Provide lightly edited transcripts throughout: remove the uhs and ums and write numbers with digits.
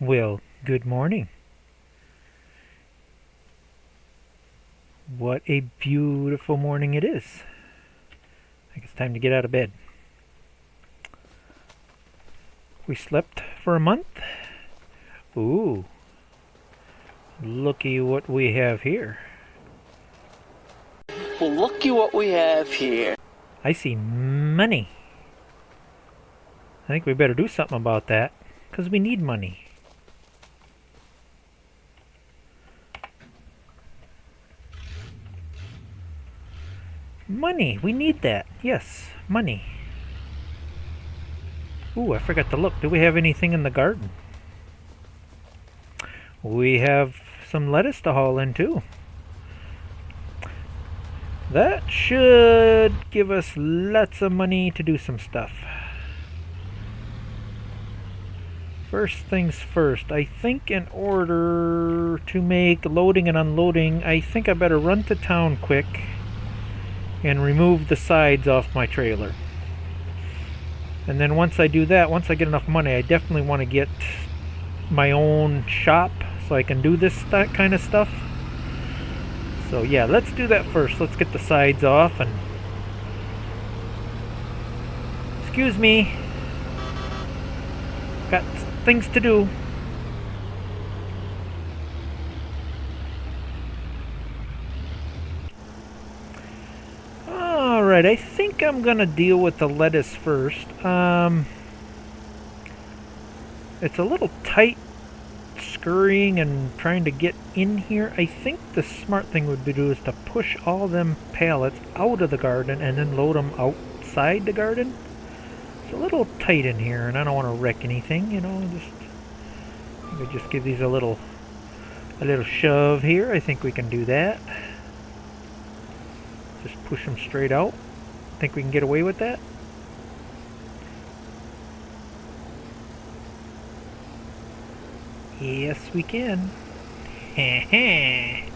Well, good morning. What a beautiful morning it is. I think it's time to get out of bed. We slept for a month. Ooh, looky what we have here. Well, looky what we have here. I see money. I think we better do something about that, because we need money. Money, we need that. Yes, money. Ooh, I forgot to look. Do we have anything in the garden? We have some lettuce to haul in too. That should give us lots of money to do some stuff. First things first, I think in order to make loading and unloading, I think I better run to town quick and remove the sides off my trailer. And then once I do that, once I get enough money, I definitely want to get my own shop so I can do that kind of stuff. So yeah, let's do that first. Let's get the sides off and... Excuse me. Got things to do. Alright, I think I'm gonna deal with the lettuce first. It's a little tight scurrying and trying to get in here. I think the smart thing would be to do is to push all them pallets out of the garden and then load them outside the garden. It's a little tight in here and I don't want to wreck anything, you know. Just give these a little shove here. I think we can do that. Just push them straight out. Think we can get away with that? Yes, we can. Working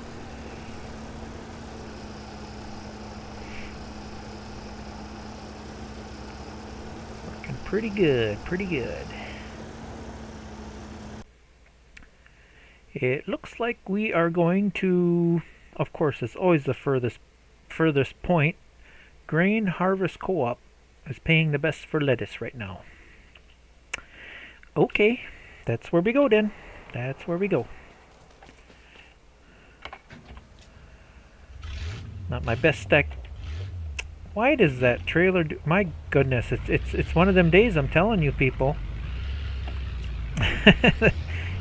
pretty good, pretty good. It looks like we are going to, of course, it's always the furthest point. Grain Harvest Co-op is paying the best for lettuce right now. Okay, that's where we go then. That's where we go. Not my best stack. Why does that trailer do? My goodness, it's one of them days. I'm telling you, people.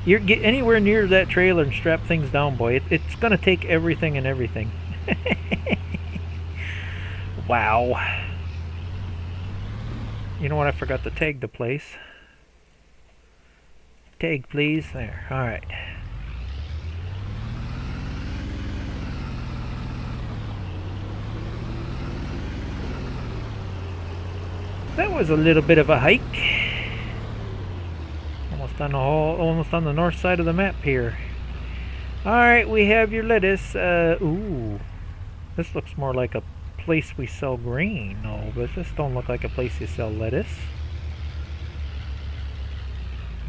You get anywhere near that trailer and strap things down, boy. It's gonna take everything and everything. Wow. You know what? I forgot to tag the place. Tag, please. There. All right. That was a little bit of a hike. Almost on the north side of the map here. All right, we have your lettuce. Ooh, this looks more like a place we sell grain. No, but this don't look like a place you sell lettuce.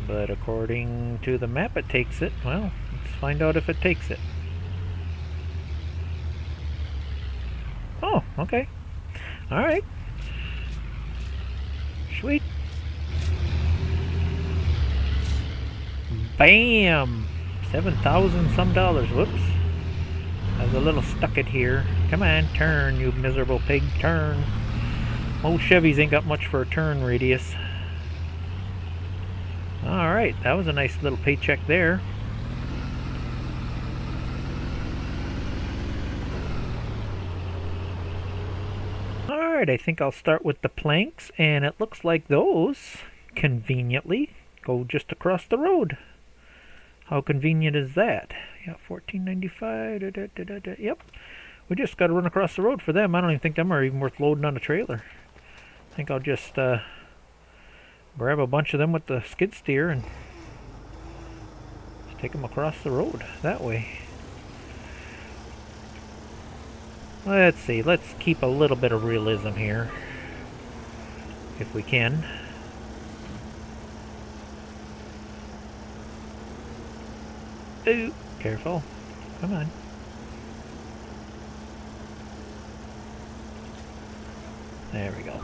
But according to the map, it takes it. Well, let's find out if it takes it. Oh, okay. All right. Sweet. Bam! 7,000 some dollars. Whoops. I was a little stuck it here. Come on, turn, you miserable pig. Turn. Old Chevys ain't got much for a turn radius. Alright, that was a nice little paycheck there. Alright, I think I'll start with the planks, and it looks like those, conveniently, go just across the road. How convenient is that? Yeah, $14.95. Yep. We just got to run across the road for them. I don't even think them are even worth loading on a trailer. I think I'll just grab a bunch of them with the skid steer and just take them across the road that way. Let's see. Let's keep a little bit of realism here, if we can. Ooh, careful. Come on. There we go.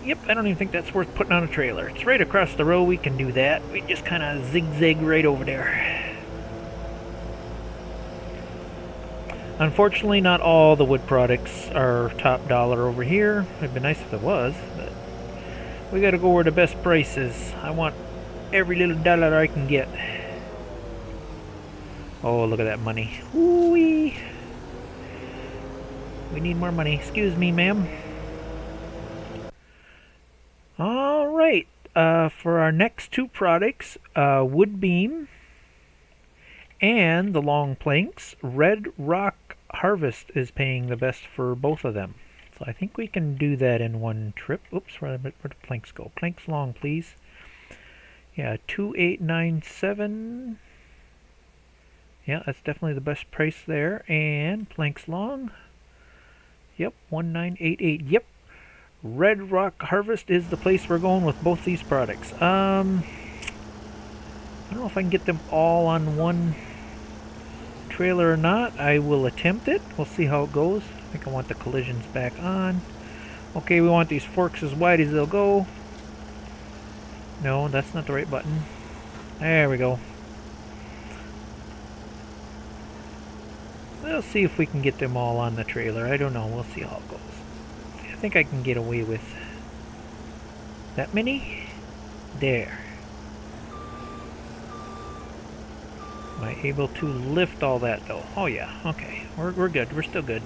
Yep, I don't even think that's worth putting on a trailer. It's right across the road. We can do that. We just kind of zigzag right over there. Unfortunately, not all the wood products are top dollar over here. It'd be nice if it was, but we gotta go where the best price is. I want every little dollar I can get. Oh, look at that money. Woo-wee. We need more money. Excuse me, ma'am. Alright, for our next two products, wood beam and the long planks, Red Rock Harvest is paying the best for both of them. So I think we can do that in one trip. Oops, where'd the planks go? Planks long, please. Yeah, 2897. Yeah, that's definitely the best price there. And planks long. Yep, 1988. Yep. Red Rock Harvest is the place we're going with both these products. I don't know if I can get them all on one trailer or not. I will attempt it. We'll see how it goes. I think I want the collisions back on. Okay, we want these forks as wide as they'll go. No, that's not the right button. There we go. We'll see if we can get them all on the trailer. I don't know. We'll see how it goes. I think I can get away with that many. There. Am I able to lift all that though? Oh yeah. Okay. We're good. We're still good.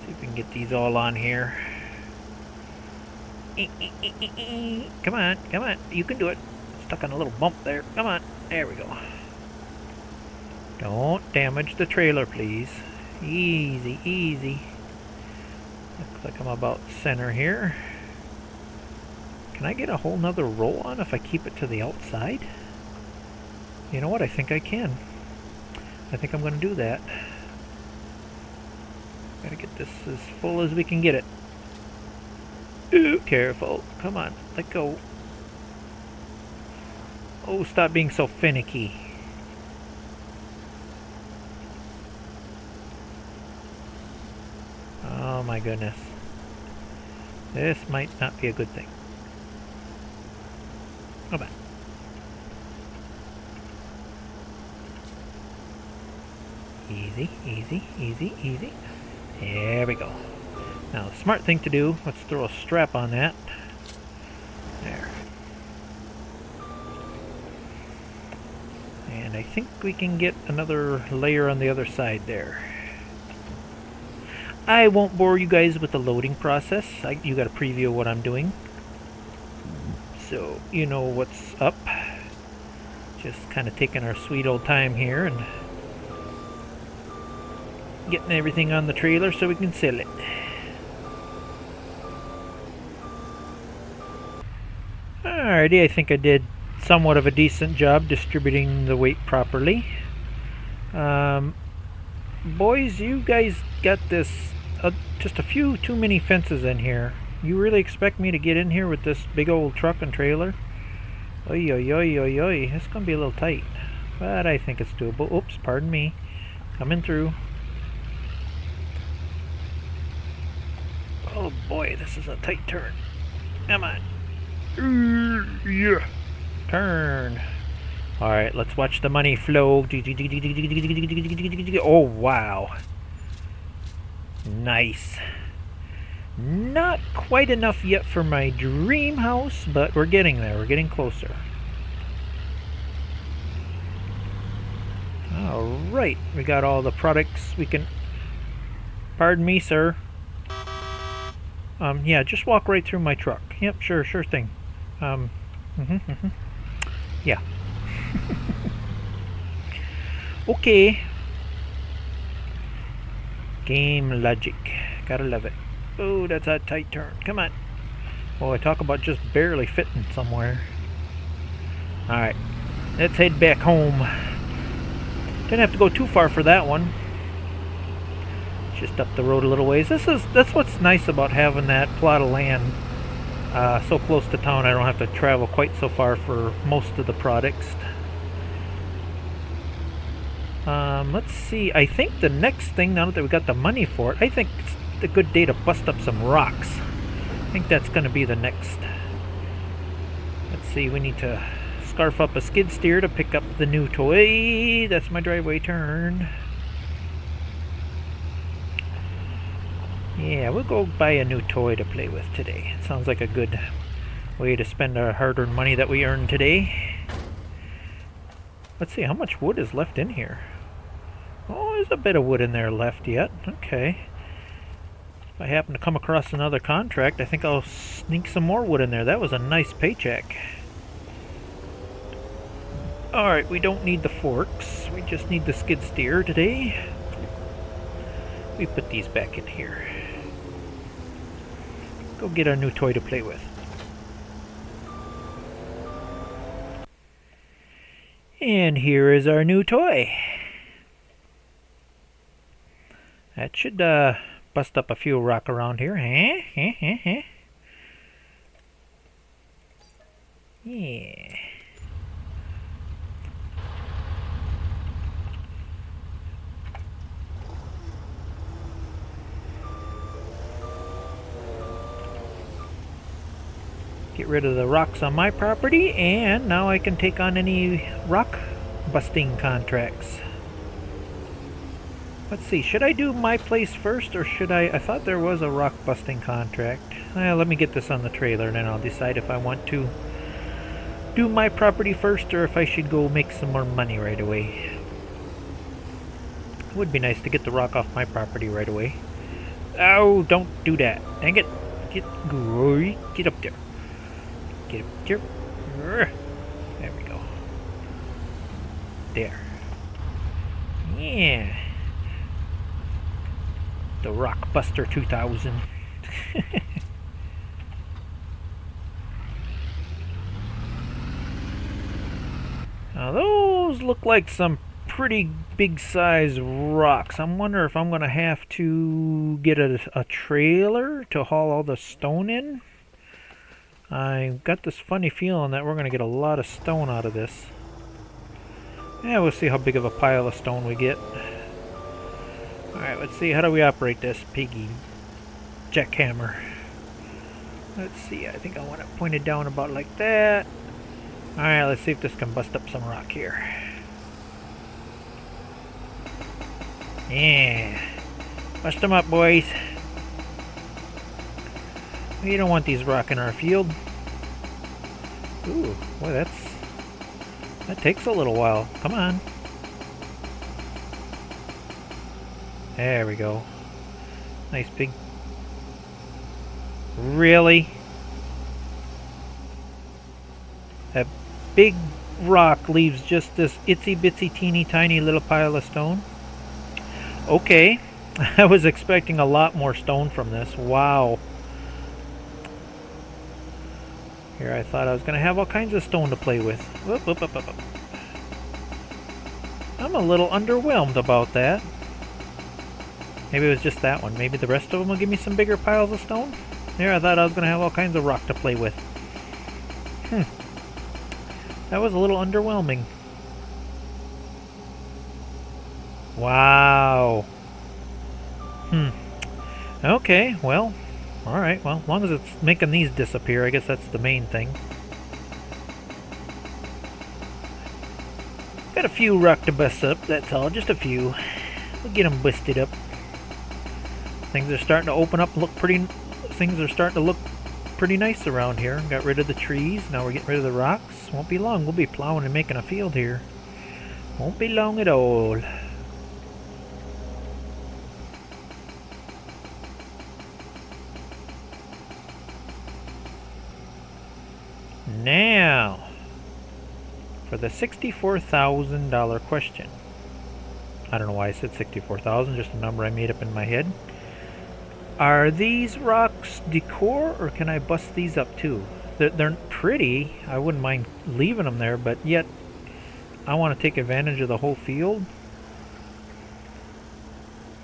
See if we can get these all on here. Come on. Come on. You can do it. Stuck on a little bump there. Come on. There we go. Don't damage the trailer, please. Easy, easy. Looks like I'm about center here. Can I get a whole nother roll on if I keep it to the outside? You know what? I think I can. I think I'm going to do that. Gotta get this as full as we can get it. Ooh, careful. Come on. Let go. Oh, stop being so finicky. Oh my goodness. This might not be a good thing. Come on. Easy, easy, easy, easy. There we go. Now, the smart thing to do, let's throw a strap on that. There. And I think we can get another layer on the other side there. I won't bore you guys with the loading process. You got a preview of what I'm doing. So, you know what's up. Just kind of taking our sweet old time here and getting everything on the trailer so we can sell it. Alrighty, I think I did somewhat of a decent job distributing the weight properly. Boys, you guys got this just a few too many fences in here. You really expect me to get in here with this big old truck and trailer? Oi, oi, oi, oi, oi. It's going to be a little tight. But I think it's doable. Oops, pardon me. Coming through. Oh boy, this is a tight turn. Come on. Yeah. Turn. Alright, let's watch the money flow. Oh, wow. Nice. Not quite enough yet for my dream house, but we're getting there. We're getting closer. Alright, we got all the products we can... Pardon me, sir. Yeah, just walk right through my truck. Yep, sure thing. Yeah. Okay. Game logic. Gotta love it. Oh, that's a tight turn. Come on. Oh, I talk about just barely fitting somewhere. Alright. Let's head back home. Didn't have to go too far for that one. Just up the road a little ways. That's what's nice about having that plot of land So close to town I don't have to travel quite so far for most of the products. Let's see, I think the next thing, now that we got the money for it, I think it's a good day to bust up some rocks. I think that's going to be the next. Let's see, we need to scarf up a skid steer to pick up the new toy. That's my driveway turn. Yeah, we'll go buy a new toy to play with today. It sounds like a good way to spend our hard-earned money that we earned today. Let's see, how much wood is left in here? Oh, there's a bit of wood in there left yet. Okay. If I happen to come across another contract, I think I'll sneak some more wood in there. That was a nice paycheck. Alright, we don't need the forks. We just need the skid steer today. We put these back in here. Go get our new toy to play with. And here is our new toy. That should bust up a few rock around here. Yeah. Get rid of the rocks on my property, and now I can take on any rock busting contracts. Let's see, should I do my place first, or should I thought there was a rock busting contract. Let me get this on the trailer and then I'll decide if I want to do my property first or if I should go make some more money right away. It would be nice to get the rock off my property right away. Oh, don't do that. Dang it. Get up there. Get up there. There we go. There. Yeah. The Rockbuster 2000. Now those look like some pretty big size rocks. I'm wondering if I'm going to have to get a trailer to haul all the stone in. I've got this funny feeling that we're going to get a lot of stone out of this. Yeah, we'll see how big of a pile of stone we get. Alright, let's see, how do we operate this piggy jackhammer? Let's see, I think I want it pointed down about like that. Alright, let's see if this can bust up some rock here. Yeah. Bust them up, boys. We don't want these rock in our field. Ooh, boy, that takes a little while. Come on. There we go. Nice big... Really? That big rock leaves just this itsy bitsy teeny tiny little pile of stone? Okay. I was expecting a lot more stone from this. Wow. Here I thought I was going to have all kinds of stone to play with. Whoop, whoop, whoop, whoop. I'm a little underwhelmed about that. Maybe it was just that one. Maybe the rest of them will give me some bigger piles of stone? There, I thought I was going to have all kinds of rock to play with. That was a little underwhelming. Wow. Okay, well, alright, well, as long as it's making these disappear, I guess that's the main thing. Got a few rock to bust up, that's all, just a few. We'll get them busted up. Things are starting to open up, things are starting to look pretty nice around here. Got rid of the trees, now we're getting rid of the rocks. Won't be long, we'll be plowing and making a field here. Won't be long at all. Now, for the $64,000 question. I don't know why I said 64,000, just a number I made up in my head. Are these rocks decor, or can I bust these up too? They're pretty. I wouldn't mind leaving them there, but yet I want to take advantage of the whole field.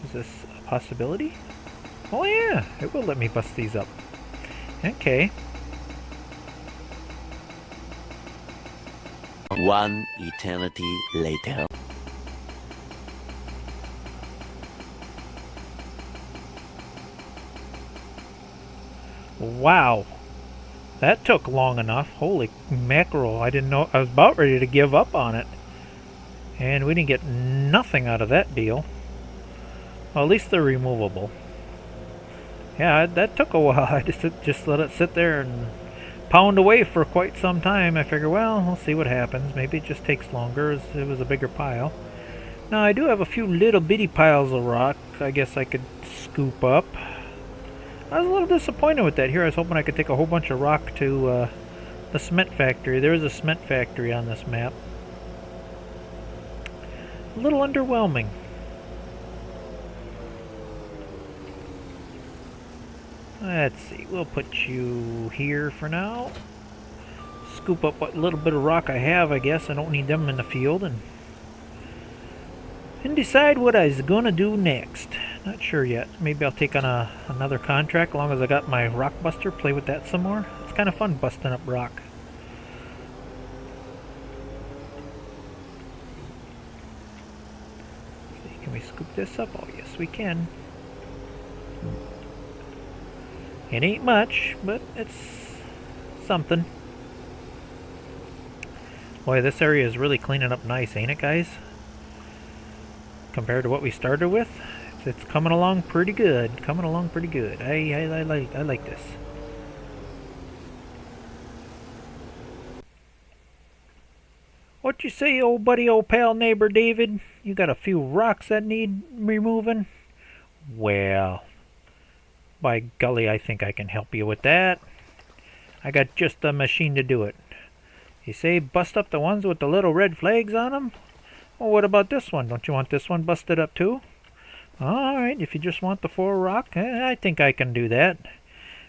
Is this a possibility? Oh yeah, it will let me bust these up. Okay. One eternity later. Wow, that took long enough. Holy mackerel, I didn't know. I was about ready to give up on it. And we didn't get nothing out of that deal. Well, at least they're removable. Yeah, that took a while. I just let it sit there and pound away for quite some time. I figure, well, we'll see what happens. Maybe it just takes longer as it was a bigger pile. Now, I do have a few little bitty piles of rock I guess I could scoop up. I was a little disappointed with that here. I was hoping I could take a whole bunch of rock to the cement factory. There is a cement factory on this map. A little underwhelming. Let's see, we'll put you here for now. Scoop up what little bit of rock I have, I guess. I don't need them in the field. And decide what I was gonna do next. Not sure yet. Maybe I'll take on another contract as long as I got my rock buster. Play with that some more. It's kind of fun busting up rock. Can we scoop this up? Oh yes, we can. It ain't much, but it's something. Boy, this area is really cleaning up nice, ain't it, guys? Compared to what we started with, it's coming along pretty good. Coming along pretty good. I like this. What you say, old buddy, old pal, neighbor David? You got a few rocks that need removing? Well, by golly, I think I can help you with that. I got just the machine to do it. You say bust up the ones with the little red flags on them? Well, what about this one? Don't you want this one busted up too? Alright, if you just want the 4 rock, I think I can do that.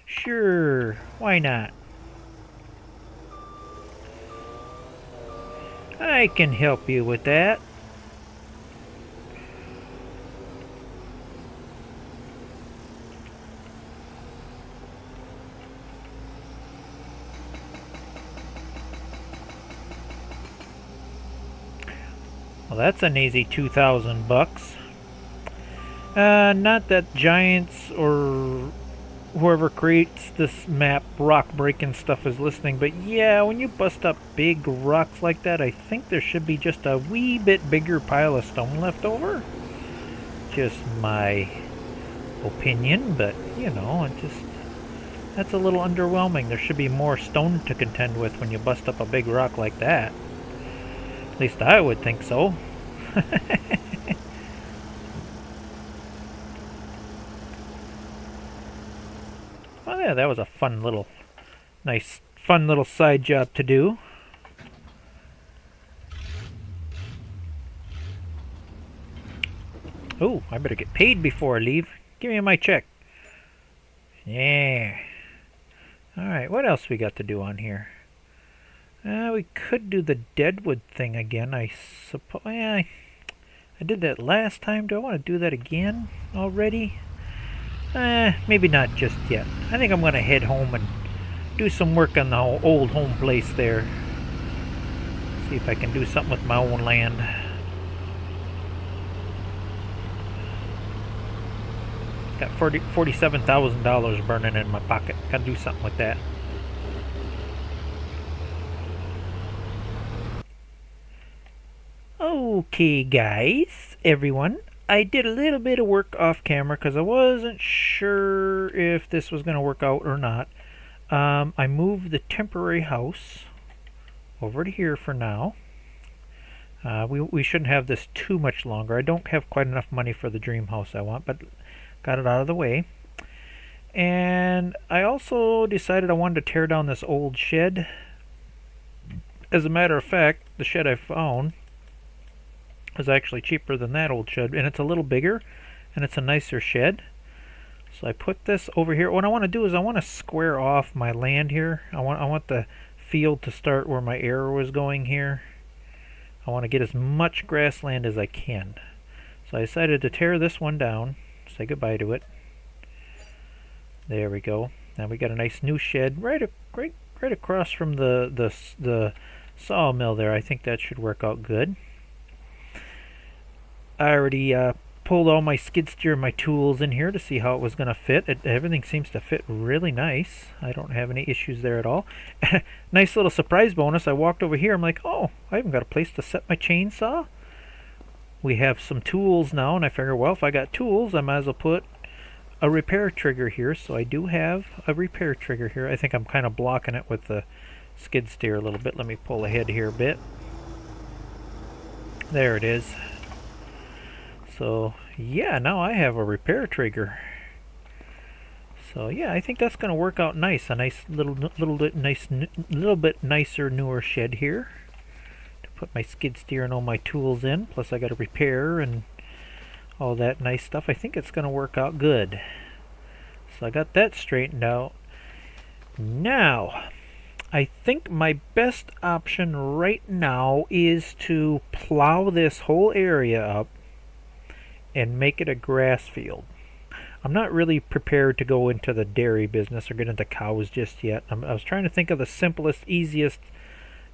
Sure, why not? I can help you with that. Well, that's an easy 2,000 bucks. Not that Giants or whoever creates this map, rock breaking stuff, is listening, but yeah, when you bust up big rocks like that, I think there should be just a wee bit bigger pile of stone left over. Just my opinion, but you know, that's a little underwhelming. There should be more stone to contend with when you bust up a big rock like that. At least I would think so. Well, yeah, that was a fun little side job to do. Oh, I better get paid before I leave. Give me my check. Yeah. Alright, what else we got to do on here? We could do the deadwood thing again, I suppose. Yeah, I did that last time. Do I want to do that again already? Maybe not just yet. I think I'm going to head home and do some work on the old home place there. See if I can do something with my own land. Got $47,000 burning in my pocket. Gotta do something with that. Okay, guys, everyone, I did a little bit of work off camera because I wasn't sure if this was going to work out or not. I moved the temporary house over to here for now. We shouldn't have this too much longer. I don't have quite enough money for the dream house I want, but got it out of the way. And I also decided I wanted to tear down this old shed. As a matter of fact, the shed I found is actually cheaper than that old shed, and it's a little bigger, and it's a nicer shed. So I put this over here. What I want to do is I want to square off my land here. I want the field to start where my arrow was going here. I want to get as much grassland as I can. So I decided to tear this one down, say goodbye to it. There we go. Now we got a nice new shed right across from the sawmill there. I think that should work out good. I already pulled all my skid steer and my tools in here to see how it was going to fit. Everything seems to fit really nice. I don't have any issues there at all. Nice little surprise bonus. I walked over here. I'm like, oh, I even got a place to set my chainsaw. We have some tools now, and I figure, well, if I got tools, I might as well put a repair trigger here. So I do have a repair trigger here. I think I'm kind of blocking it with the skid steer a little bit. Let me pull ahead here a bit. There it is. So yeah, now I have a repair trigger. So yeah, I think that's going to work out nice. A nice little bit nicer, newer shed here to put my skid steer and all my tools in. Plus I got to repair and all that nice stuff. I think it's going to work out good. So I got that straightened out. Now, I think my best option right now is to plow this whole area up and make it a grass field. I'm not really prepared to go into the dairy business or get into cows just yet. I was trying to think of the simplest, easiest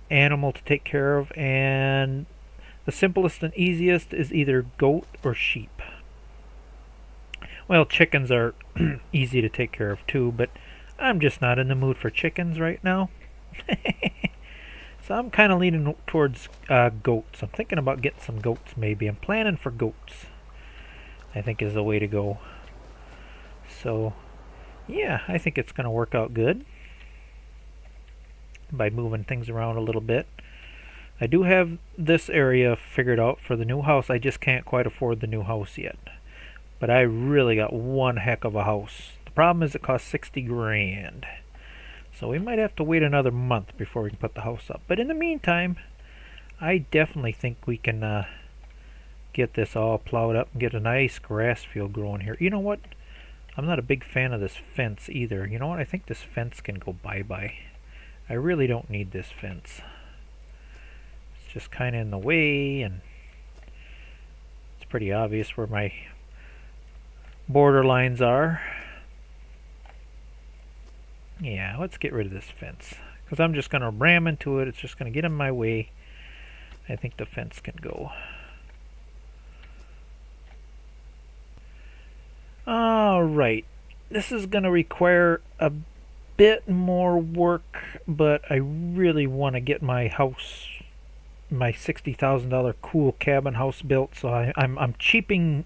animal to take care of, and the simplest and easiest is either goat or sheep. Well, chickens are easy to take care of too, but I'm just not in the mood for chickens right now. So I'm kind of leaning towards goats. I'm thinking about getting some goats maybe. I'm planning for goats, I think, is the way to go. So yeah, I think it's going to work out good by moving things around a little bit. I do have this area figured out for the new house. I just can't quite afford the new house yet. But I really got one heck of a house. The problem is it costs 60 grand. So we might have to wait another month before we can put the house up. But in the meantime, I definitely think we can get this all plowed up and get a nice grass field growing here. You know what? I'm not a big fan of this fence either. You know what? I think this fence can go bye-bye. I really don't need this fence. It's just kind of in the way, and it's pretty obvious where my border lines are. Yeah, let's get rid of this fence, because I'm just going to ram into it. It's just going to get in my way. I think the fence can go. Alright, this is going to require a bit more work, but I really want to get my house, my $60,000 cool cabin house built, so I'm cheapening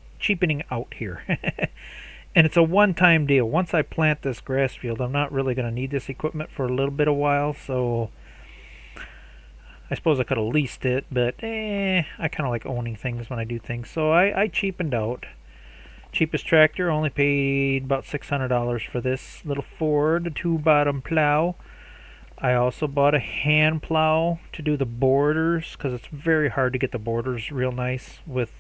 out here. And it's a one-time deal. Once I plant this grass field, I'm not really going to need this equipment for a little bit of while, so I suppose I could have leased it, but I kind of like owning things when I do things, so I cheapened out. Cheapest tractor, only paid about $600 for this little Ford 2-bottom plow. I also bought a hand plow to do the borders, because it's very hard to get the borders real nice with,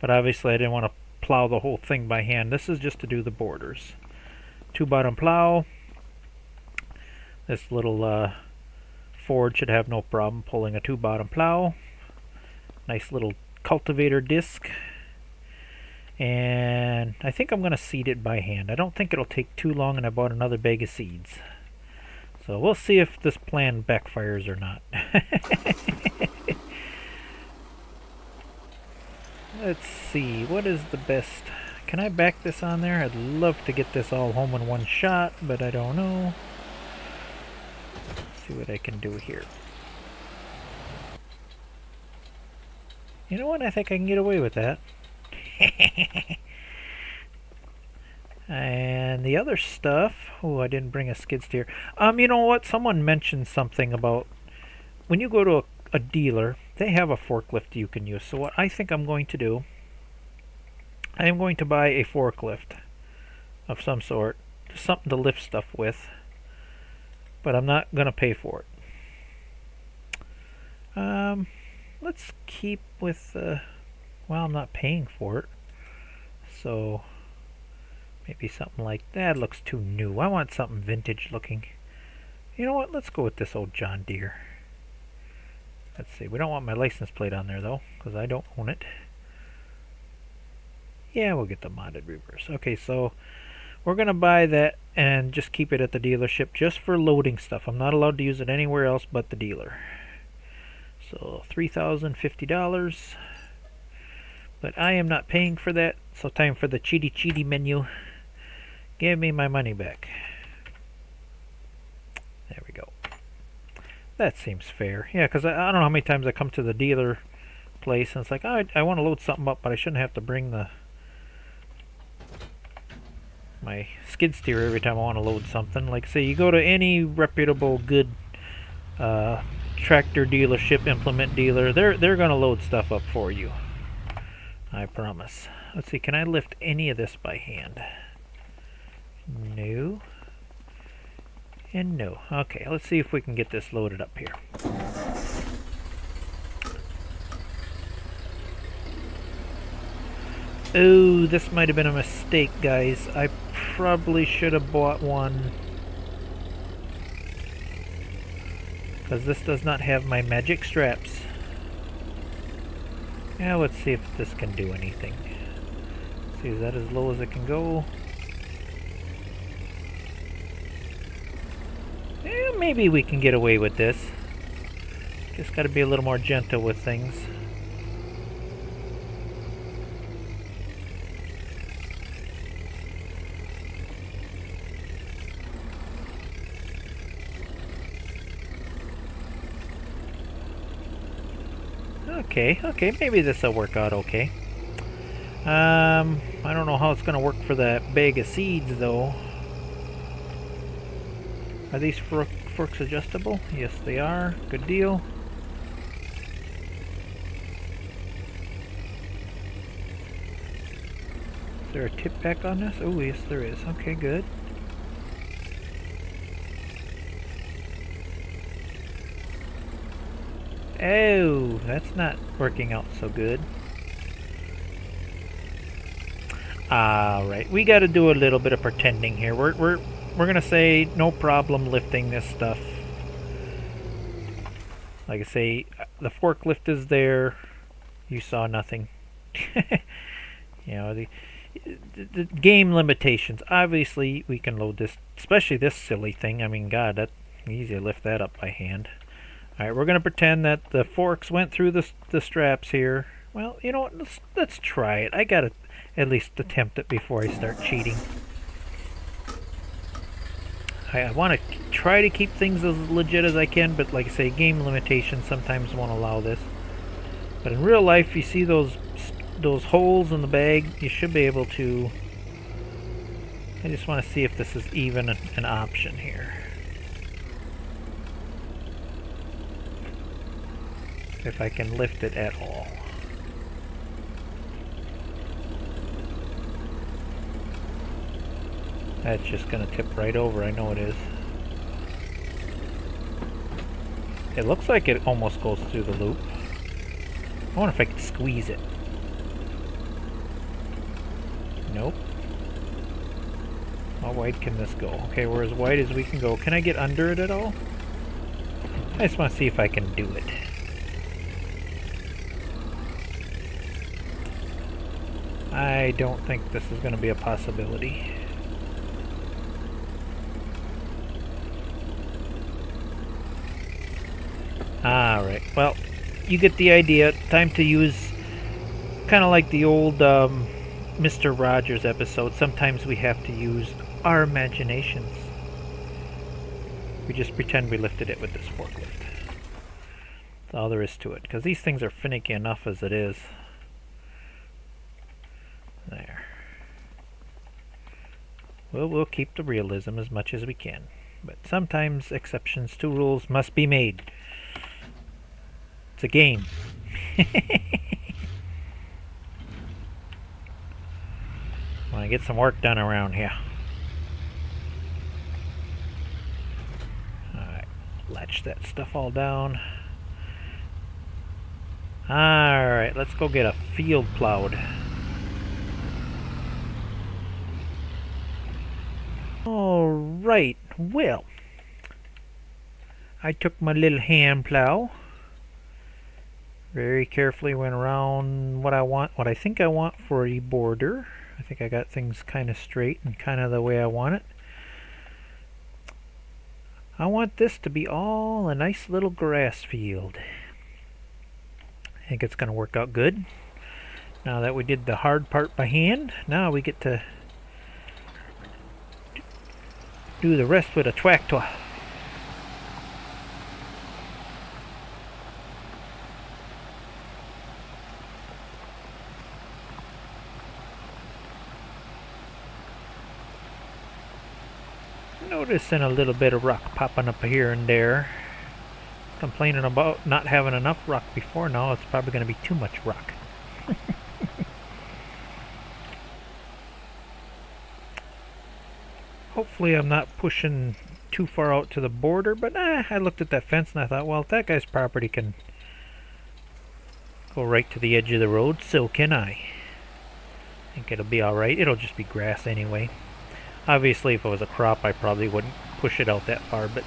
but obviously I didn't want to plow the whole thing by hand. This is just to do the borders. 2-bottom plow. This little Ford should have no problem pulling a 2-bottom plow. Nice little cultivator disc. And I think I'm going to seed it by hand. I don't think it'll take too long, and I bought another bag of seeds. So we'll see if this plan backfires or not. Let's see, what is the best? Can I back this on there? I'd love to get this all home in one shot, but I don't know. Let's see what I can do here. You know what? I think I can get away with that. And the other stuff, oh, I didn't bring a skid steer. You know what? Someone mentioned something about when you go to a dealer, they have a forklift you can use. So what I think I'm going to do, I am going to buy a forklift of some sort, something to lift stuff with, but I'm not going to pay for it. Let's keep with well, I'm not paying for it, so maybe something like that. Looks too new. I want something vintage looking. You know what? Let's go with this old John Deere. Let's see. We don't want my license plate on there though, because I don't own it. Yeah, we'll get the modded reverse. Okay, so we're gonna buy that and just keep it at the dealership just for loading stuff. I'm not allowed to use it anywhere else but the dealer. So $3,050. But I am not paying for that, so time for the cheaty menu. Give me my money back. There we go. That seems fair. Yeah, because I don't know how many times I come to the dealer place and it's like, oh, I want to load something up, but I shouldn't have to bring my skid steer every time I want to load something. Like, say you go to any reputable, good tractor dealership, implement dealer, they're going to load stuff up for you. I promise. Let's see, can I lift any of this by hand? No. And no. Okay, let's see if we can get this loaded up here. Oh, this might have been a mistake, guys. I probably should have bought one, because this does not have my magic straps. Now let's see if this can do anything. See, is that as low as it can go? Yeah, maybe we can get away with this. Just got to be a little more gentle with things. Okay, maybe this will work out okay. I don't know how it's going to work for that bag of seeds, though. Are these forks adjustable? Yes, they are. Good deal. Is there a tip back on this? Oh, yes, there is. Okay, good. Oh, that's not working out so good. Alright, we gotta do a little bit of pretending here. We're gonna say no problem lifting this stuff. Like I say, the forklift is there. You saw nothing. You know, the game limitations. Obviously, we can load this, especially this silly thing. I mean, God, that's easy to lift that up by hand. Alright, we're going to pretend that the forks went through the straps here. Well, you know what? Let's try it. I got to at least attempt it before I start cheating. I want to try to keep things as legit as I can, but like I say, game limitations sometimes won't allow this. But in real life, you see those holes in the bag, you should be able to... I just want to see if this is even an option here. If I can lift it at all. That's just going to tip right over, I know it is. It looks like it almost goes through the loop. I wonder if I could squeeze it. Nope. How wide can this go? Okay, we're as wide as we can go. Can I get under it at all? I just want to see if I can do it. I don't think this is going to be a possibility. Alright, well, you get the idea. Time to use, kind of like the old Mr. Rogers episode, sometimes we have to use our imaginations. We just pretend we lifted it with this forklift. That's all there is to it, because these things are finicky enough as it is. There. Well, we'll keep the realism as much as we can, but sometimes exceptions to rules must be made. It's a game. Want to get some work done around here. Alright, latch that stuff all down. Alright, let's go get a field plowed. Alright, well, I took my little hand plow, very carefully went around what I think I want for a border. I think I got things kind of straight and kind of the way I want it. I want this to be all a nice little grass field. think it's going to work out good. Now that we did the hard part by hand, now we get to do the rest with a tractor. Noticing a little bit of rock popping up here and there. Complaining about not having enough rock before. Now it's probably going to be too much rock. Hopefully I'm not pushing too far out to the border, but I looked at that fence and I thought, well, if that guy's property can go right to the edge of the road, so can I. I think it'll be alright. It'll just be grass anyway. Obviously, if it was a crop, I probably wouldn't push it out that far, but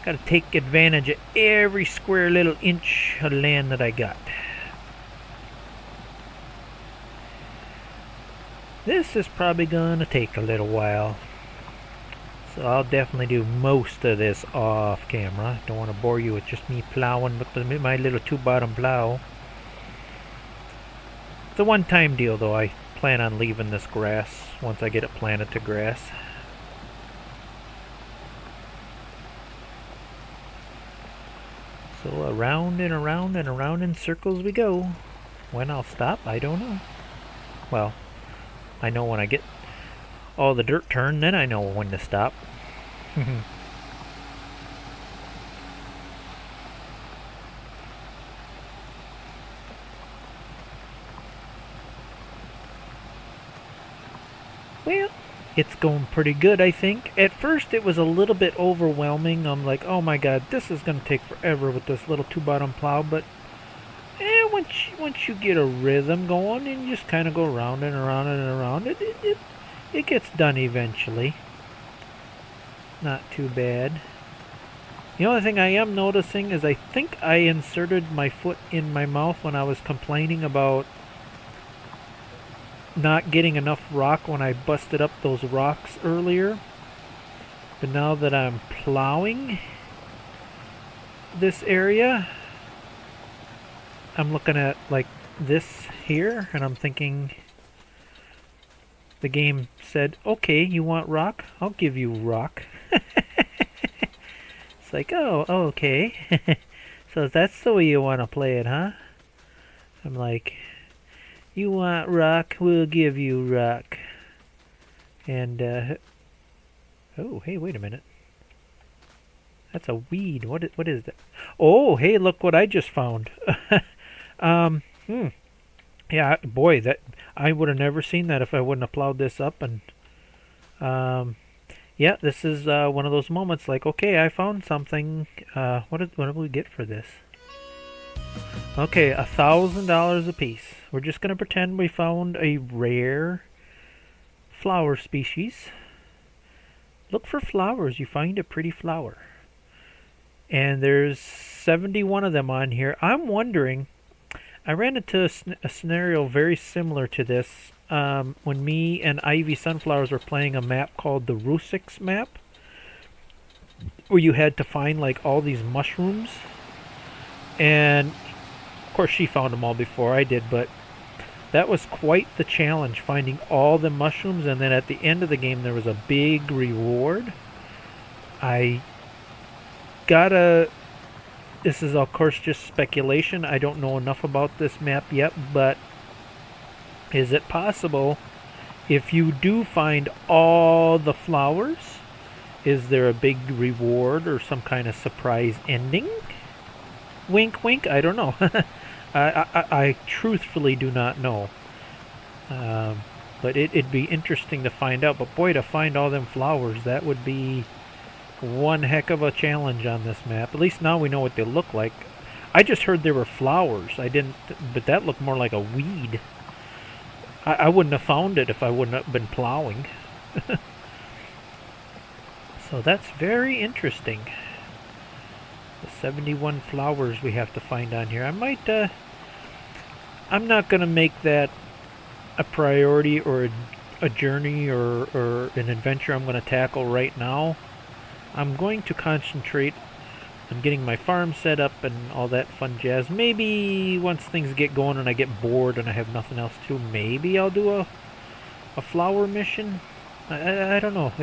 gotta take advantage of every square little inch of land that I got. This is probably gonna take a little while, so I'll definitely do most of this off camera. Don't want to bore you with just me plowing with my little 2-bottom plow. It's a one-time deal though. I plan on leaving this grass once I get it planted to grass. So around and around and around in circles we go. When I'll stop, I don't know. Well, I know when I get all the dirt turned, then I know when to stop. Well, it's going pretty good, I think. At first it was a little bit overwhelming. I'm like, oh my god, this is going to take forever with this little 2-bottom plow, but once you get a rhythm going and you just kind of go around and around and around, it gets done eventually. Not too bad. The only thing I am noticing is I think I inserted my foot in my mouth when I was complaining about not getting enough rock when I busted up those rocks earlier. But now that I'm plowing this area, I'm looking at like this here and I'm thinking, the game said, okay, you want rock? I'll give you rock. It's like, oh, okay. So that's the way you want to play it, huh? I'm like, you want rock? We'll give you rock. And, oh, hey, wait a minute. That's a weed. What is that? Oh, hey, look what I just found. Yeah, boy, that I would have never seen that if I wouldn't have plowed this up. And yeah, this is one of those moments like, okay, I found something. What did we get for this? Okay, $1,000 a piece. We're just gonna pretend we found a rare flower species. Look for flowers. You find a pretty flower. And there's 71 of them on here. I'm wondering, I ran into a scenario very similar to this when me and Ivy Sunflowers were playing a map called the Rusix map, where you had to find like all these mushrooms. And of course she found them all before I did, but that was quite the challenge, finding all the mushrooms. And then at the end of the game there was a big reward. This is of course just speculation. I don't know enough about this map yet, but is it possible if you do find all the flowers, is there a big reward or some kind of surprise ending? Wink wink, I don't know. I truthfully do not know. But it'd be interesting to find out. But boy, to find all them flowers, that would be one heck of a challenge on this map. At least now we know what they look like. I just heard there were flowers. I didn't, but that looked more like a weed. I wouldn't have found it if I wouldn't have been plowing. So that's very interesting. The 71 flowers we have to find on here. I might, I'm not going to make that a priority or a journey or an adventure I'm going to tackle right now. I'm going to concentrate I'm getting my farm set up and all that fun jazz. Maybe once things get going and I get bored and I have nothing else to do, maybe I'll do a flower mission. I don't know.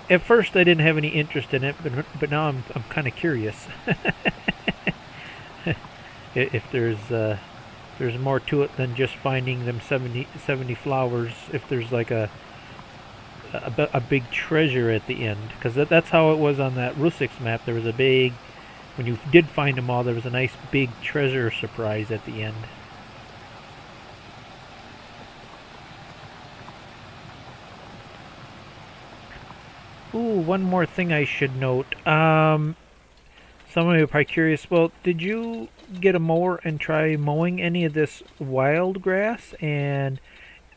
At first I didn't have any interest in it, but now I'm kind of curious. If there's more to it than just finding them 70 flowers. If there's like a big treasure at the end, because that's how it was on that Rusix map. There was a big, when you did find them all, there was a nice big treasure surprise at the end. Ooh, one more thing I should note. Some of you are probably curious. Well, did you get a mower and try mowing any of this wild grass? And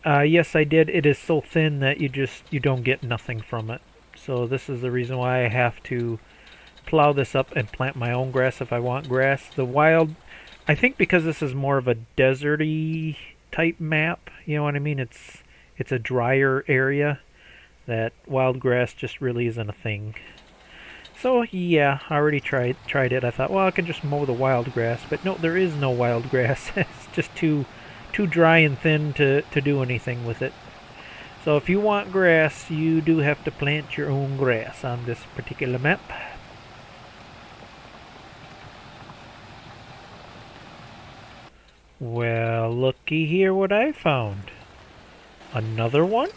yes, I did. It is so thin that you don't get nothing from it. So this is the reason why I have to plow this up and plant my own grass if I want grass. The wild, I think because this is more of a deserty type map, you know what I mean? It's a drier area, that wild grass just really isn't a thing. So yeah, I already tried it. I thought, well, I can just mow the wild grass, but no, there is no wild grass. It's just too dry and thin to do anything with it. So if you want grass, you do have to plant your own grass on this particular map. Well, looky here what I found. Another one?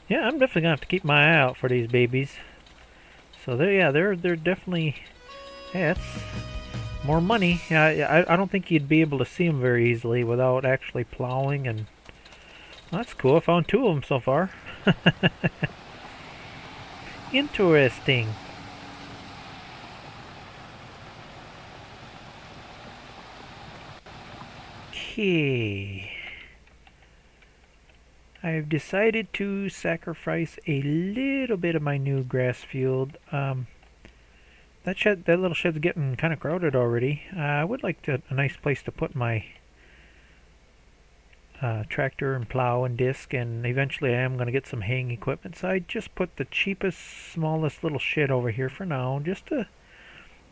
Yeah, I'm definitely gonna have to keep my eye out for these babies. So they're definitely, yeah, it's more money. Yeah, I don't think you'd be able to see them very easily without actually plowing, and well, that's cool. I found 2 of them so far. Interesting. Okay. I've decided to sacrifice a little bit of my new grass field. That little shed's getting kind of crowded already. I would like a nice place to put my tractor and plow and disc, and eventually I am going to get some haying equipment. So I just put the cheapest, smallest little shed over here for now, just to,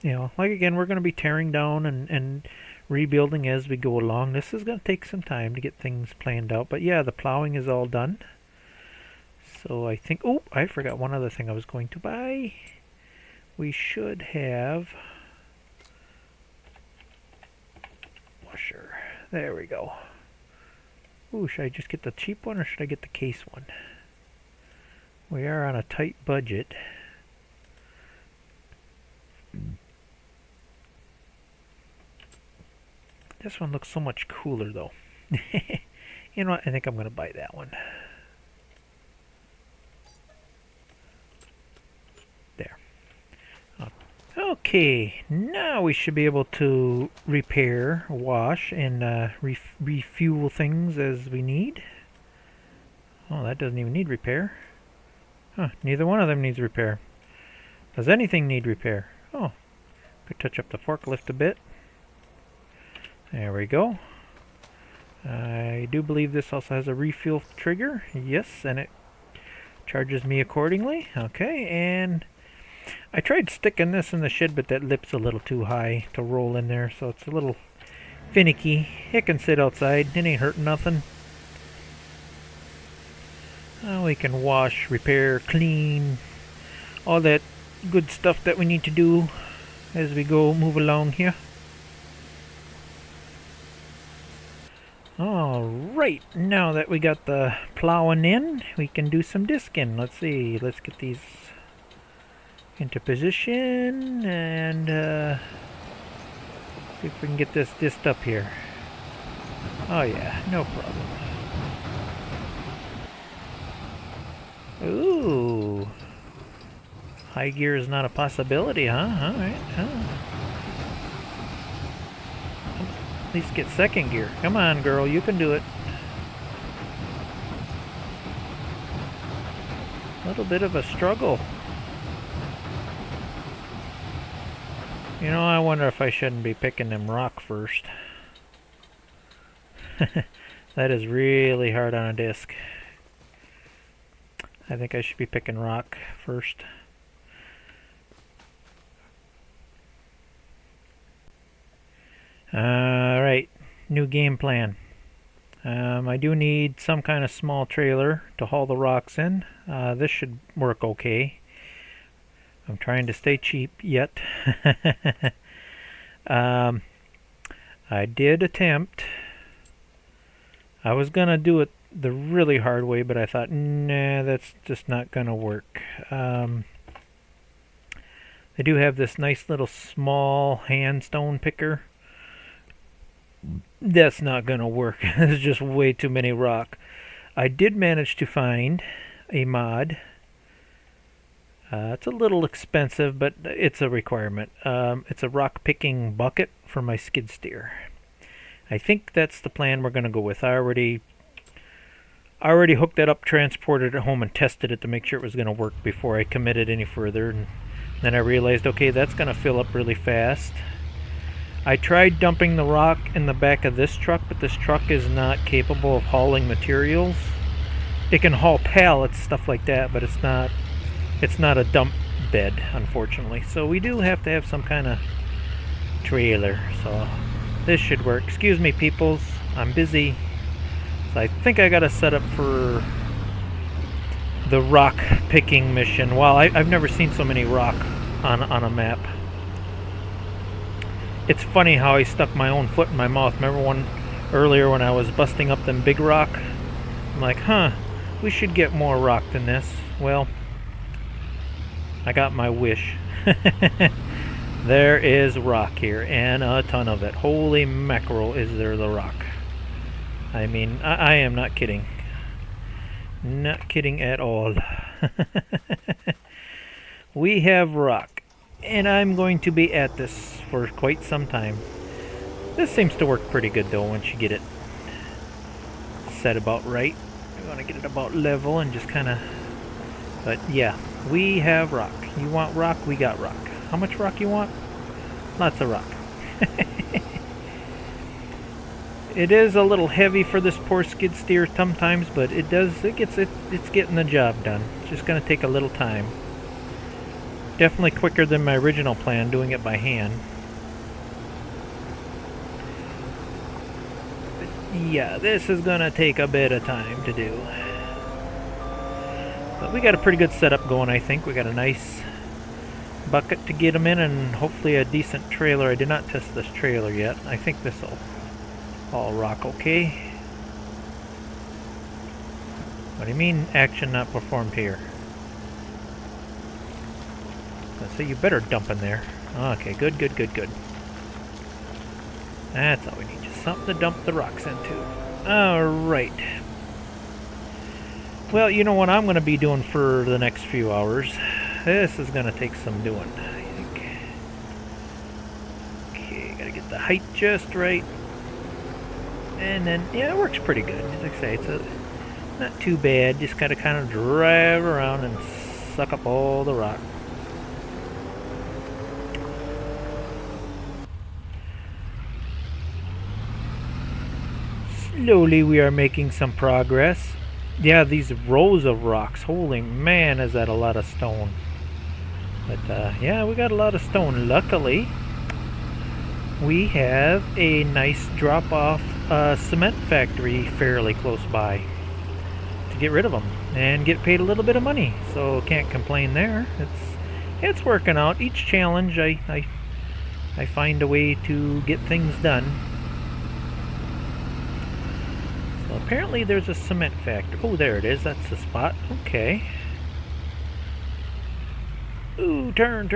like again, we're going to be tearing down and rebuilding as we go along. This is going to take some time to get things planned out, but yeah, the plowing is all done. So I think, oh, I forgot one other thing I was going to buy. We should have washer. There we go. Ooh, should I just get the cheap one or should I get the case one? We are on a tight budget. This one looks so much cooler though. You know what? I think I'm going to buy that one. There. Okay, now we should be able to repair, wash, and refuel things as we need. Oh, that doesn't even need repair. Huh, neither one of them needs repair. Does anything need repair? Oh, could touch up the forklift a bit. There we go. I do believe this also has a refuel trigger. Yes, and it charges me accordingly. Okay, and I tried sticking this in the shed, but that lip's a little too high to roll in there, so it's a little finicky. It can sit outside. It ain't hurting nothing. We can wash, repair, clean, all that good stuff that we need to do as we move along here. Alright, now that we got the plowing in, we can do some disking. Let's see, let's get these into position and see if we can get this disked up here. Oh yeah, no problem. Ooh, high gear is not a possibility, huh? Alright, At least get second gear. Come on, girl, you can do it. A little bit of a struggle. You know, I wonder if I shouldn't be picking them rock first. That is really hard on a disc. I think I should be picking rock first. Alright, new game plan. I do need some kind of small trailer to haul the rocks in. This should work okay. I'm trying to stay cheap yet. I did attempt. I was gonna do it the really hard way, but I thought, nah, that's just not gonna work. They do have this nice little small hand stone picker. That's not gonna work. There's just way too many rock. I did manage to find a mod. It's a little expensive, but it's a requirement. It's a rock picking bucket for my skid steer. I think that's the plan we're gonna go with. I already hooked that up, transported it home, and tested it to make sure it was gonna work before I committed any further. And then I realized, okay, that's gonna fill up really fast. I tried dumping the rock in the back of this truck, but this truck is not capable of hauling materials. It can haul pallets, stuff like that, but it's not a dump bed, unfortunately. So we do have to have some kind of trailer. So this should work. Excuse me, peoples. I'm busy. So I think I got to set up for the rock picking mission. Wow, I've never seen so many rock on a map. It's funny how I stuck my own foot in my mouth. Remember earlier when I was busting up them big rock? I'm like, we should get more rock than this. Well, I got my wish. There is rock here, and a ton of it. Holy mackerel, is there the rock. I mean, I am not kidding. Not kidding at all. We have rock, and I'm going to be at this for quite some time. This seems to work pretty good though once you get it set about right. I want to get it about level and just kind of... But yeah, we have rock. You want rock? We got rock. How much rock you want? Lots of rock. It is a little heavy for this poor skid steer sometimes, but it's getting the job done. It's just going to take a little time. Definitely quicker than my original plan, doing it by hand. But yeah, this is going to take a bit of time to do. But we got a pretty good setup going, I think. We got a nice bucket to get them in, and hopefully a decent trailer. I did not test this trailer yet. I think this will all rock okay. What do you mean, action not performed here? So you better dump in there. Okay, good. That's all we need, just something to dump the rocks into. Alright. Well, you know what I'm going to be doing for the next few hours? This is going to take some doing, I think. Okay, gotta get the height just right. And then, yeah, it works pretty good. Like I say, it's not too bad. Just gotta kind of drive around and suck up all the rock. Slowly we are making some progress. Yeah, these rows of rocks. Holy man, is that a lot of stone. But yeah, we got a lot of stone. Luckily, we have a nice drop-off cement factory fairly close by to get rid of them and get paid a little bit of money. So can't complain there. It's working out. Each challenge, I find a way to get things done. So apparently there's a cement factory. Oh, there it is. That's the spot. Okay. Ooh, turn.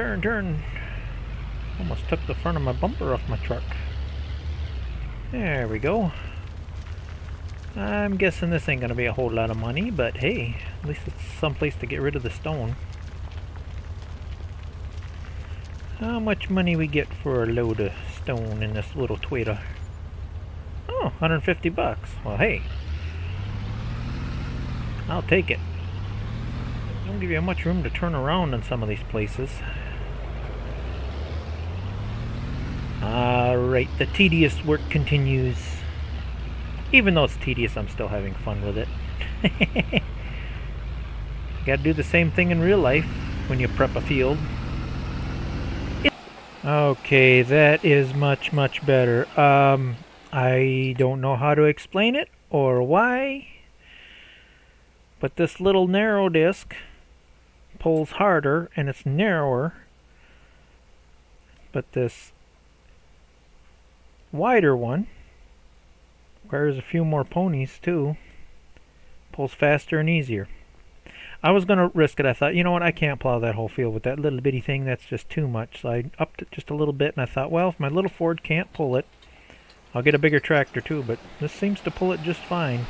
Almost took the front of my bumper off my truck. There we go. I'm guessing this ain't gonna be a whole lot of money, but hey, at least it's someplace to get rid of the stone. How much money we get for a load of stone in this little Toyota? Oh, 150 bucks. Well, hey, I'll take it. Don't give you much room to turn around in some of these places. Alright, the tedious work continues. Even though it's tedious, I'm still having fun with it. You gotta do the same thing in real life when you prep a field. Okay, that is much, much better. I don't know how to explain it or why, but this little narrow disc pulls harder and it's narrower, but this wider one requires a few more ponies too. Pulls faster and easier. I was going to risk it. I thought, you know what, I can't plow that whole field with that little bitty thing. That's just too much. So I upped it just a little bit, and I thought, well, if my little Ford can't pull it, I'll get a bigger tractor too, but this seems to pull it just fine.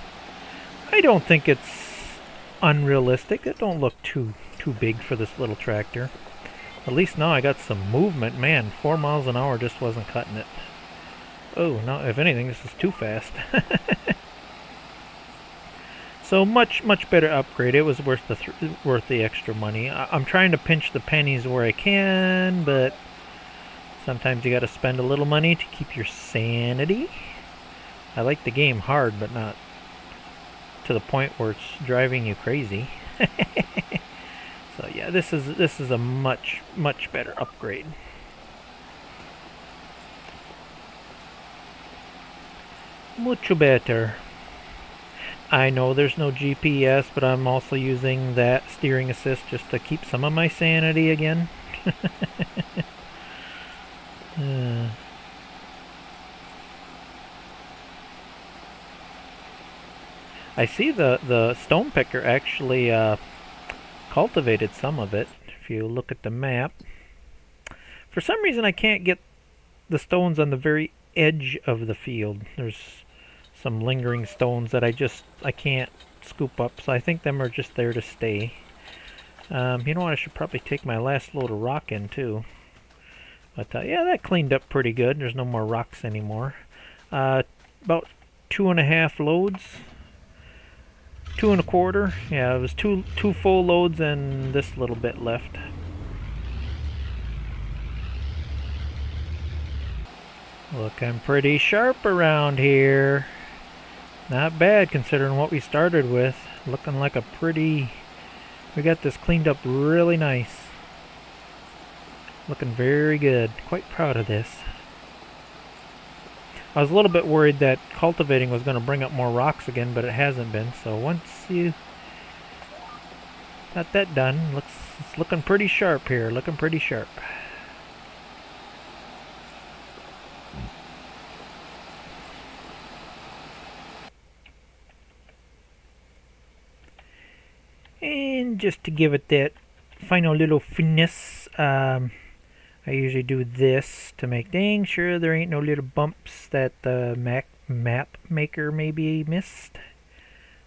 I don't think it's unrealistic. It don't look too big for this little tractor. At least now I got some movement. Man, 4 miles an hour just wasn't cutting it. Oh, no, if anything, this is too fast. So much better upgrade. It was worth the extra money. I'm trying to pinch the pennies where I can, but sometimes you got to spend a little money to keep your sanity. I like the game hard, but not to the point where it's driving you crazy. So yeah, this is a much better upgrade. Mucho better. I know there's no GPS, but I'm also using that steering assist just to keep some of my sanity again. I see the stone picker actually cultivated some of it. If you look at the map, for some reason I can't get the stones on the very edge of the field. There's some lingering stones that I can't scoop up, so I think them are just there to stay. You know what, I should probably take my last load of rock in too. But yeah, that cleaned up pretty good. There's no more rocks anymore. About 2.5 loads. 2.25. Yeah, it was two full loads and this little bit left. Looking pretty sharp around here. Not bad considering what we started with. Looking like a pretty... We got this cleaned up really nice. Looking very good. Quite proud of this. I was a little bit worried that cultivating was going to bring up more rocks again, but it hasn't been. So once you got that done, it's looking pretty sharp here. Looking pretty sharp. And just to give it that final little finesse, I usually do this to make dang sure there ain't no little bumps that the map maker maybe missed.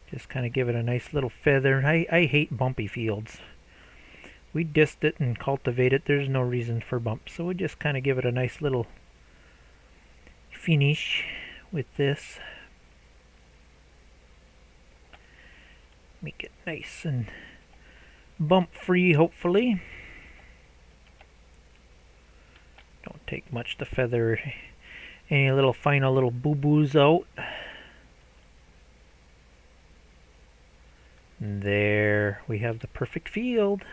Just kind of give it a nice little feather. I hate bumpy fields. We dist it and cultivate it. There's no reason for bumps, so we just kind of give it a nice little finish with this. Make it nice and bump free, hopefully. Don't take much to feather any little final little boo-boos out. And there we have the perfect field.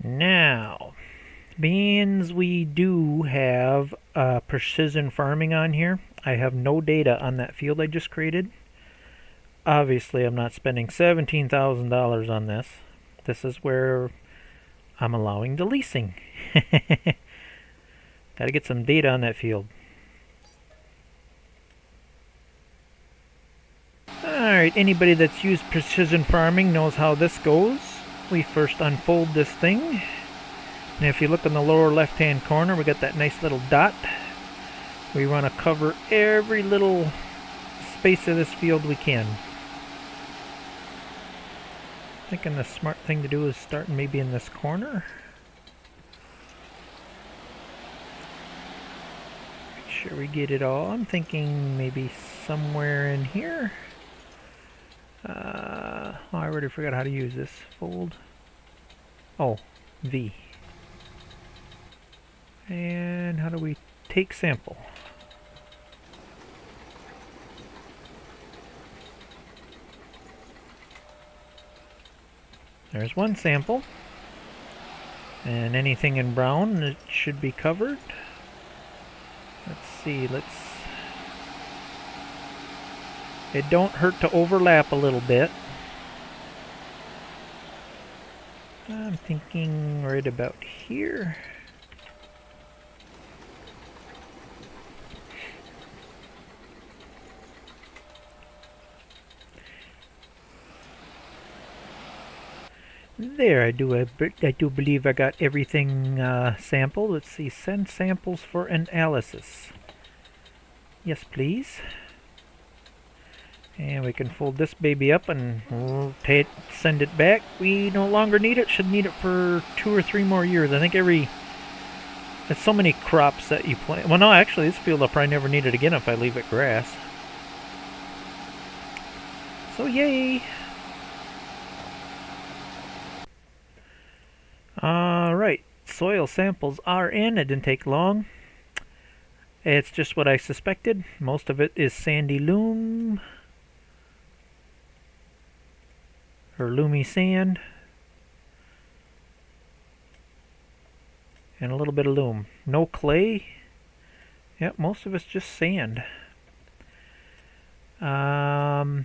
Now, beans, we do have precision farming on here. I have no data on that field I just created. Obviously, I'm not spending $17,000 on this. This is where I'm allowing the leasing. Gotta get some data on that field. Alright, anybody that's used precision farming knows how this goes. We first unfold this thing. And if you look in the lower left hand corner, we got that nice little dot. We want to cover every little space of this field we can. Thinking the smart thing to do is start maybe in this corner. Make sure we get it all. I'm thinking maybe somewhere in here. Oh, I already forgot how to use this. Fold. Oh, V. And how do we take sample? There's one sample. And anything in brown, it should be covered. Let's see, it don't hurt to overlap a little bit. I'm thinking right about here. There, I do believe I got everything sampled. Let's see, send samples for analysis. Yes, please. And we can fold this baby up and send it back. We no longer need it. Should need it for 2 or 3 more years. I think there's so many crops that you plant. Well, no, actually, this field I'll probably never need it again if I leave it grass. So, yay! Alright, soil samples are in. It didn't take long. It's just what I suspected. Most of it is sandy loam. Or loomy sand. And a little bit of loam. No clay. Yep, most of it's just sand. The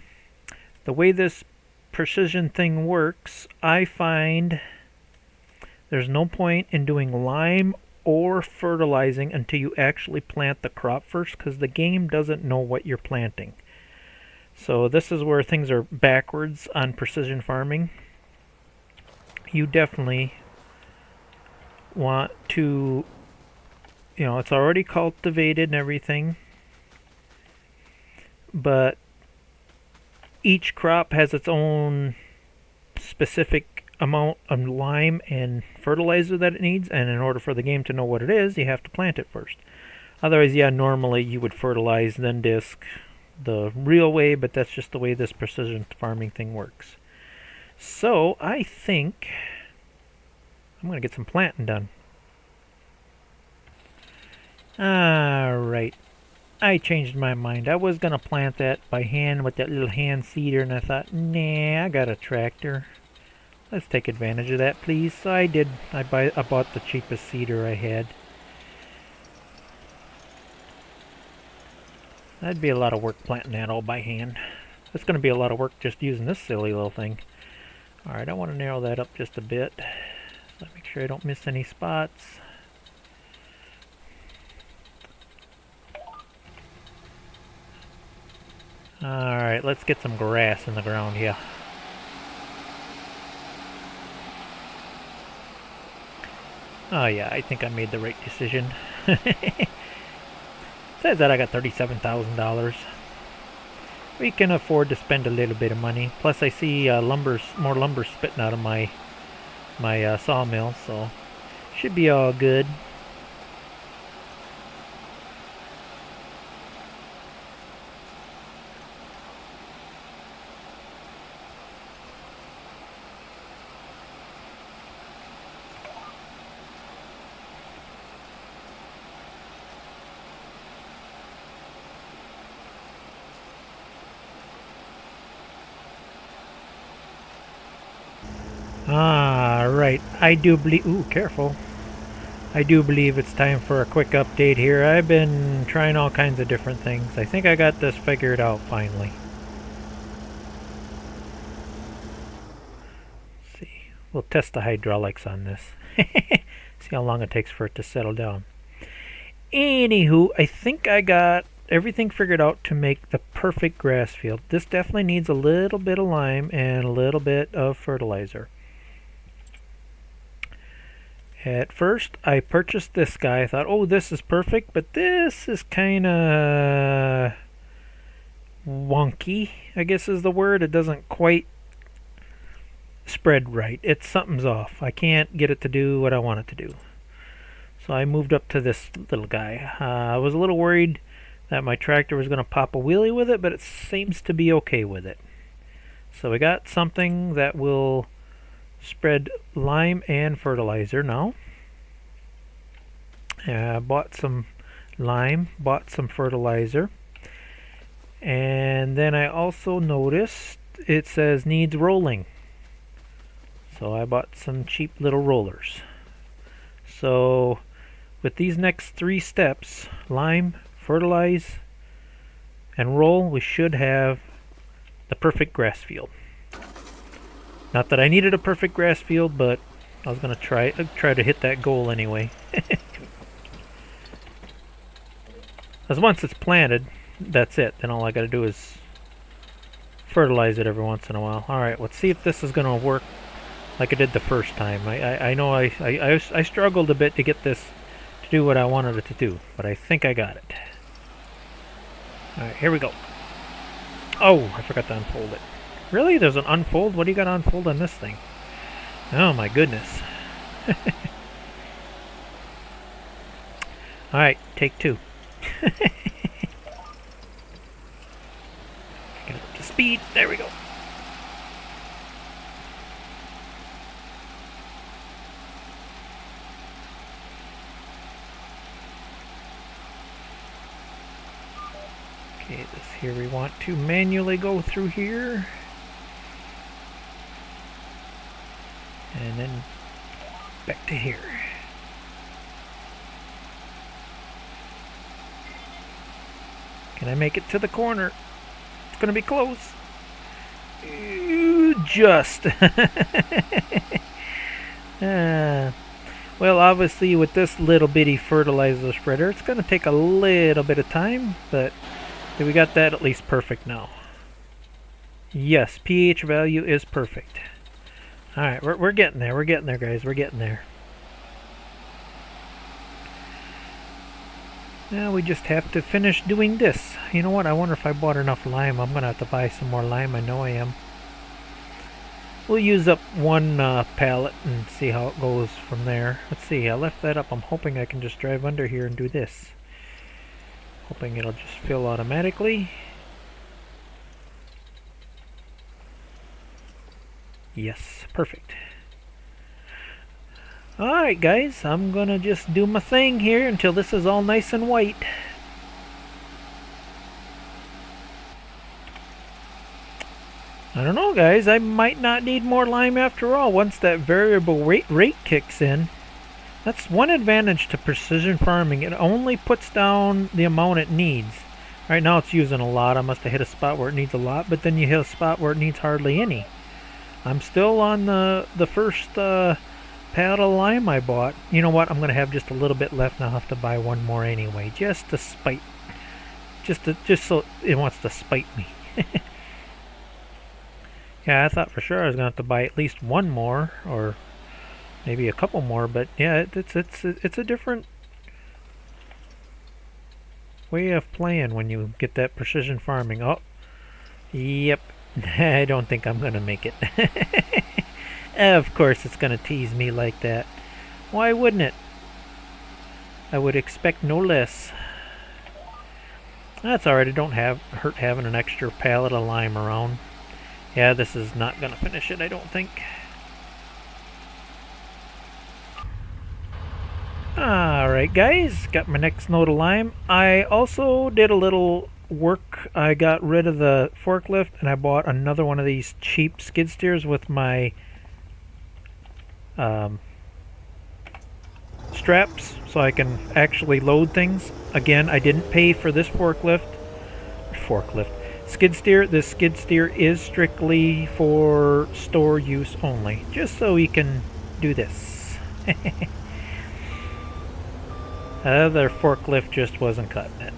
way this precision thing works, I find there's no point in doing lime or fertilizing until you actually plant the crop first, because the game doesn't know what you're planting. So this is where things are backwards on precision farming. You definitely want to, it's already cultivated and everything, but each crop has its own specific amount of lime and fertilizer that it needs, and in order for the game to know what it is, you have to plant it first. Otherwise, yeah, normally you would fertilize, then disc the real way, but that's just the way this precision farming thing works. So, I think I'm going to get some planting done. Alright. I changed my mind. I was going to plant that by hand with that little hand seeder, and I thought, nah, I got a tractor. Let's take advantage of that, please. So I did. I bought the cheapest seeder I had. That'd be a lot of work planting that all by hand. It's going to be a lot of work just using this silly little thing. Alright, I want to narrow that up just a bit. So make sure I don't miss any spots. Alright, let's get some grass in the ground here. Oh yeah, I think I made the right decision. Says that I got $37,000. We can afford to spend a little bit of money. Plus I see more lumber spitting out of my sawmill, so should be all good. Right. I do believe... Ooh, careful. I do believe it's time for a quick update here. I've been trying all kinds of different things. I think I got this figured out finally. Let's see. We'll test the hydraulics on this. See how long it takes for it to settle down. Anywho, I think I got everything figured out to make the perfect grass field. This definitely needs a little bit of lime and a little bit of fertilizer. At first, I purchased this guy. I thought, oh, this is perfect, but this is kind of wonky, I guess is the word. It doesn't quite spread right. Something's off. I can't get it to do what I want it to do. So I moved up to this little guy. I was a little worried that my tractor was going to pop a wheelie with it, but it seems to be okay with it. So we got something that will spread lime and fertilizer now. Bought some lime, bought some fertilizer, and then I also noticed it says needs rolling. So I bought some cheap little rollers. So with these next 3 steps, lime, fertilize, and roll, we should have the perfect grass field. Not that I needed a perfect grass field, but I was going to try to hit that goal anyway. Because once it's planted, that's it. Then all I got to do is fertilize it every once in a while. Alright, let's see if this is going to work like I did the first time. I know I struggled a bit to get this to do what I wanted it to do, but I think I got it. Alright, here we go. Oh, I forgot to unfold it. Really? There's an unfold? What do you got to unfold on this thing? Oh my goodness. Alright, take 2. Get up to speed. There we go. Okay, this here we want to manually go through here. And then back to here. Can I make it to the corner? It's going to be close. Just. Well, obviously with this little bitty fertilizer spreader, it's going to take a little bit of time, but we got that at least perfect now. Yes, pH value is perfect. Alright, we're getting there. We're getting there, guys. We're getting there. Now we just have to finish doing this. You know what? I wonder if I bought enough lime. I'm going to have to buy some more lime. I know I am. We'll use up one pallet and see how it goes from there. Let's see. I left that up. I'm hoping I can just drive under here and do this. Hoping it'll just fill automatically. Yes, perfect. Alright guys, I'm gonna just do my thing here until this is all nice and white. I don't know guys, I might not need more lime after all once that variable rate kicks in. That's one advantage to precision farming. It only puts down the amount it needs. Right now it's using a lot. I must have hit a spot where it needs a lot, but then you hit a spot where it needs hardly any. I'm still on the first pallet of lime I bought. You know what? I'm going to have just a little bit left and I'll have to buy one more anyway. Just to spite. Just so it wants to spite me. Yeah, I thought for sure I was going to have to buy at least one more or maybe a couple more, but yeah, it's a different way of playing when you get that precision farming. Oh, yep. I don't think I'm going to make it. Of course it's going to tease me like that. Why wouldn't it? I would expect no less. That's alright. It don't hurt having an extra pallet of lime around. Yeah, this is not going to finish it, I don't think. Alright guys, got my next load of lime. I also did a little work. I got rid of the forklift and I bought another one of these cheap skid steers with my straps so I can actually load things. Again, I didn't pay for this skid steer. This skid steer is strictly for store use only, just so we can do this. Other forklift just wasn't cutting it.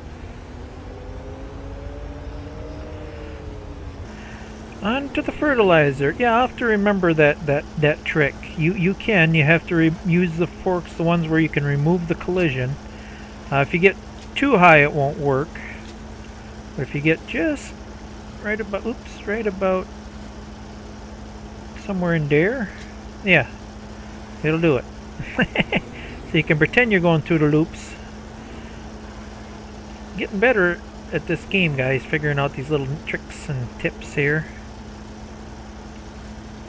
On to the fertilizer. Yeah, I'll have to remember that trick. You have to use the forks, the ones where you can remove the collision. If you get too high, it won't work. But if you get just right about somewhere in there, yeah, it'll do it. So you can pretend you're going through the loops. Getting better at this game, guys, figuring out these little tricks and tips here.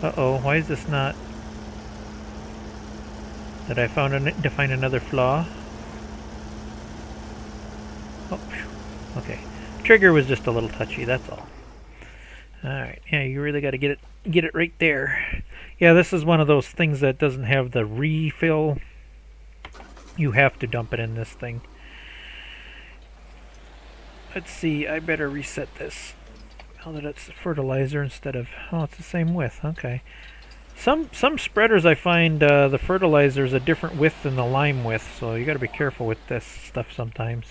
Uh-oh, why is this not... Did I find another flaw? Oh, okay. Trigger was just a little touchy, that's all. Alright, yeah, you really got to get it right there. Yeah, this is one of those things that doesn't have the refill You have to dump it in this thing. Let's see, I better reset this. Now that it's fertilizer instead of... Oh, it's the same width. Okay. Some spreaders I find the fertilizer is a different width than the lime width, so you got to be careful with this stuff sometimes.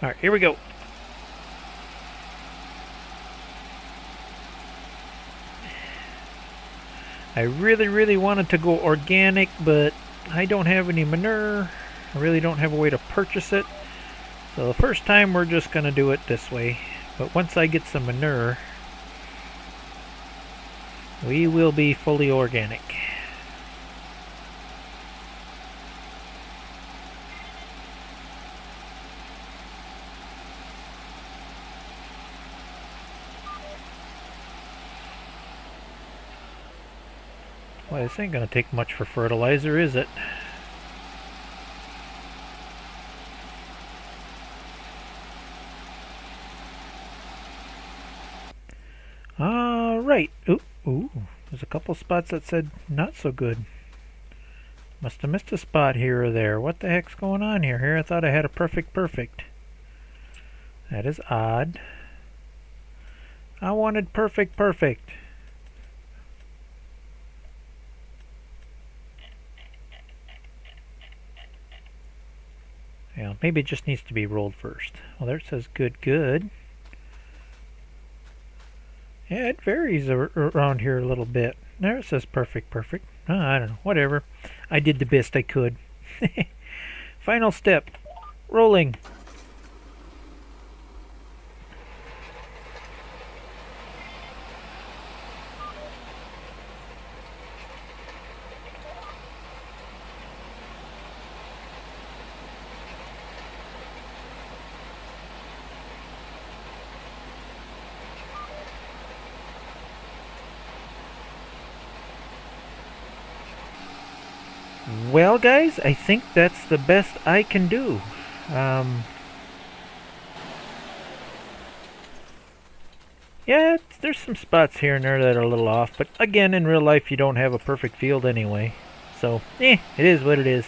All right, here we go. I really wanted to go organic, but I don't have any manure. I really don't have a way to purchase it. So the first time we're just going to do it this way. But once I get some manure, we will be fully organic. Well, this ain't going to take much for fertilizer, is it? Alright. Ooh, there's a couple spots that said not so good. Must have missed a spot here or there. What the heck's going on here? Here I thought I had a perfect. That is odd. I wanted perfect. Yeah, maybe it just needs to be rolled first. Well, there it says good. Yeah, it varies around here a little bit. There it says perfect. Oh, I don't know, whatever. I did the best I could. Final step, rolling. Well, guys, I think that's the best I can do. Yeah, there's some spots here and there that are a little off, but again, in real life, you don't have a perfect field anyway. So, it is what it is.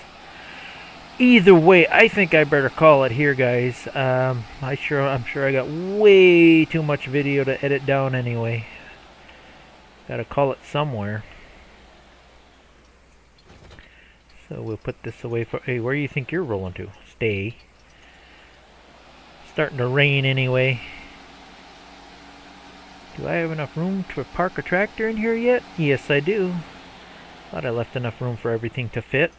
Either way, I think I better call it here, guys. I'm sure I got way too much video to edit down anyway. Gotta call it somewhere. So we'll put this away for... Hey, where do you think you're rolling to? Stay. Starting to rain anyway. Do I have enough room to park a tractor in here yet? Yes, I do. Thought I left enough room for everything to fit.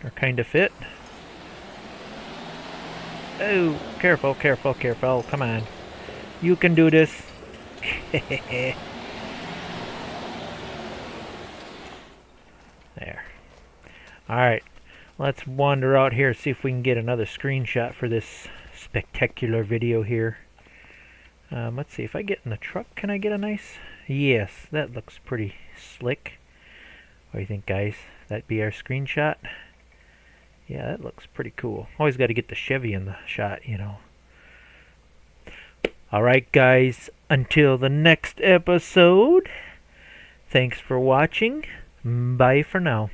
Or kind of fit. Oh, careful. Come on. You can do this. There. Alright, let's wander out here, see if we can get another screenshot for this spectacular video here. Let's see, if I get in the truck, can I get a nice... Yes, that looks pretty slick. What do you think, guys? That be our screenshot? Yeah, that looks pretty cool. Always got to get the Chevy in the shot, you know. Alright, guys, until the next episode, thanks for watching. Bye for now.